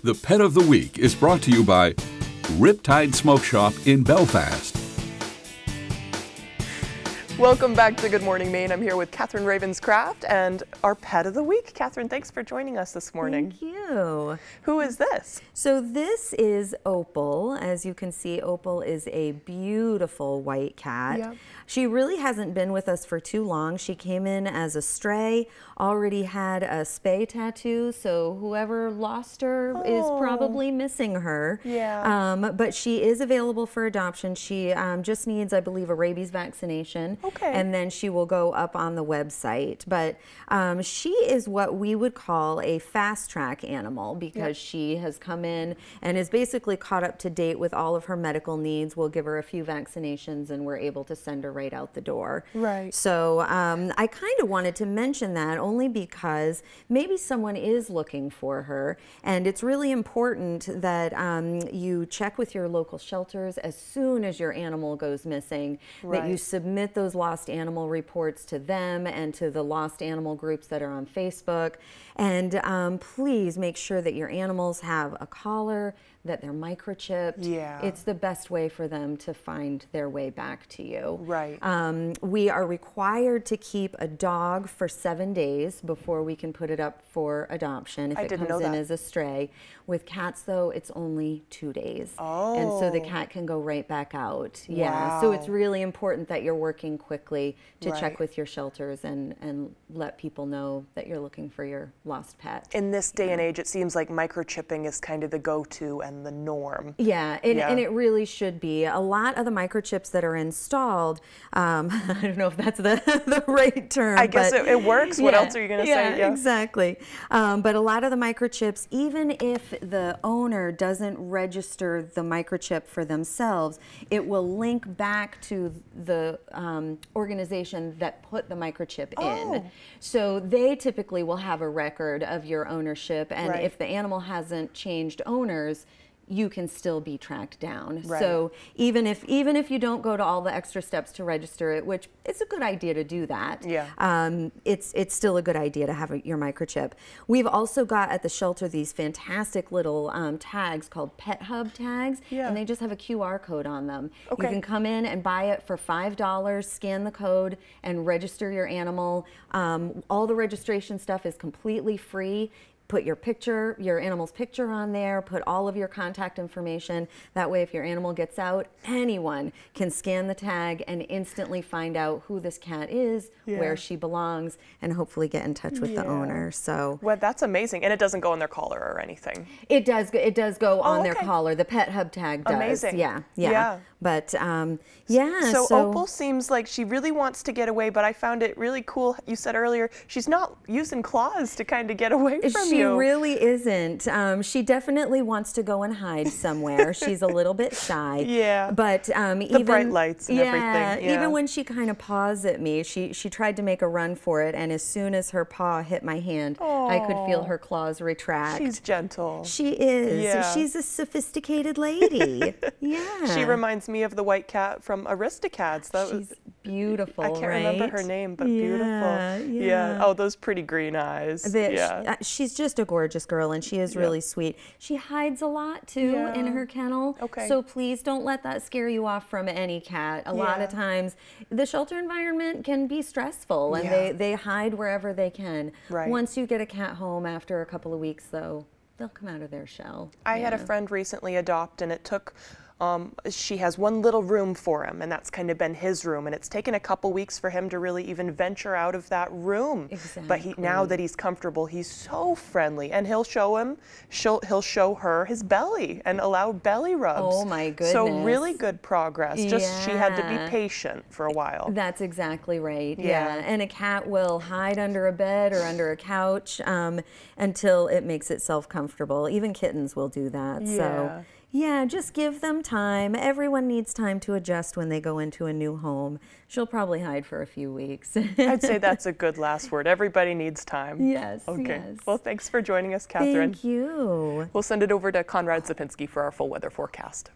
The Pet of the Week is brought to you by Riptide Smoke Shop in Belfast. Welcome back to Good Morning Maine. I'm here with Catherine Ravenscraft and our Pet of the Week. Catherine, thanks for joining us this morning. Thank you. Who is this? So this is Opal. As you can see, Opal is a beautiful white cat. Yep. She really hasn't been with us for too long. She came in as a stray, already had a spay tattoo, so whoever lost her is probably missing her. Yeah. But she is available for adoption. She just needs, I believe, a rabies vaccination. Okay. And then she will go up on the website. But she is what we would call a fast track animal because she has come in and is basically caught up to date with all of her medical needs. We'll give her a few vaccinations and we're able to send her right out the door. Right. So I kind of wanted to mention that only because maybe someone is looking for her, and it's really important that you check with your local shelters as soon as your animal goes missing, that you submit those lost animal reports to them and to the lost animal groups that are on Facebook. And please make sure that your animals have a collar, that they're microchipped. Yeah. It's the best way for them to find their way back to you. Right. We are required to keep a dog for 7 days before we can put it up for adoption if it comes in as a stray. With cats, though, it's only 2 days. Oh. And so the cat can go right back out. Yeah. So it's really important that you're working quickly to check with your shelters and let people know that you're looking for your lost pet. In this day and age, it seems like microchipping is kind of the go-to and the norm. Yeah, and it really should be. A lot of the microchips that are installed, I don't know if that's the right term. I guess it works. What else are you going to say? Yeah, exactly. But a lot of the microchips, even if the owner doesn't register the microchip for themselves, it will link back to the organization that put the microchip in. So they typically will have a record of your ownership, and if the animal hasn't changed owners, you can still be tracked down. So even if you don't go to all the extra steps to register it, which it's a good idea to do that, it's still a good idea to have your microchip. We've also got at the shelter these fantastic little tags called Pet Hub tags, and they just have a QR code on them. You can come in and buy it for $5, scan the code, and register your animal. All the registration stuff is completely free. Put your picture, your animal's picture on there, put all of your contact information. That way, if your animal gets out, anyone can scan the tag and instantly find out who this cat is, where she belongs, and hopefully get in touch with the owner. So, well, that's amazing. And it doesn't go on their collar or anything. It does go on their collar. The Pet Hub tag does. Amazing. Yeah. But So Opal seems like she really wants to get away, but I found it really cool. You said earlier she's not using claws to kind of get away from you. She really isn't. She definitely wants to go and hide somewhere. She's a little bit shy. But the bright lights and everything. Even when she kind of paws at me, she tried to make a run for it, and as soon as her paw hit my hand, I could feel her claws retract. She's gentle. She is. She's a sophisticated lady. She reminds me of the white cat from Aristocats. She's beautiful. I can't remember her name, but beautiful. Oh, those pretty green eyes. She's just a gorgeous girl, and she is really sweet. She hides a lot too in her kennel. So please don't let that scare you off from any cat. A lot of times the shelter environment can be stressful, and they hide wherever they can. Once you get a cat home after a couple of weeks, though, they'll come out of their shell. I had a friend recently adopt, and it took she has one little room for him, and that's kind of been his room, and it's taken a couple weeks for him to really even venture out of that room. But now that he's comfortable, he's so friendly, and he'll show her his belly and allow belly rubs. Oh my goodness. So really good progress. Just she had to be patient for a while. That's exactly right. And a cat will hide under a bed or under a couch until it makes itself comfortable. Even kittens will do that. So yeah, just give them time. Everyone needs time to adjust when they go into a new home. She'll probably hide for a few weeks. I'd say that's a good last word. Everybody needs time. Yes. Okay. Well, thanks for joining us, Catherine. Thank you. We'll send it over to Conrad Zapinski for our full weather forecast.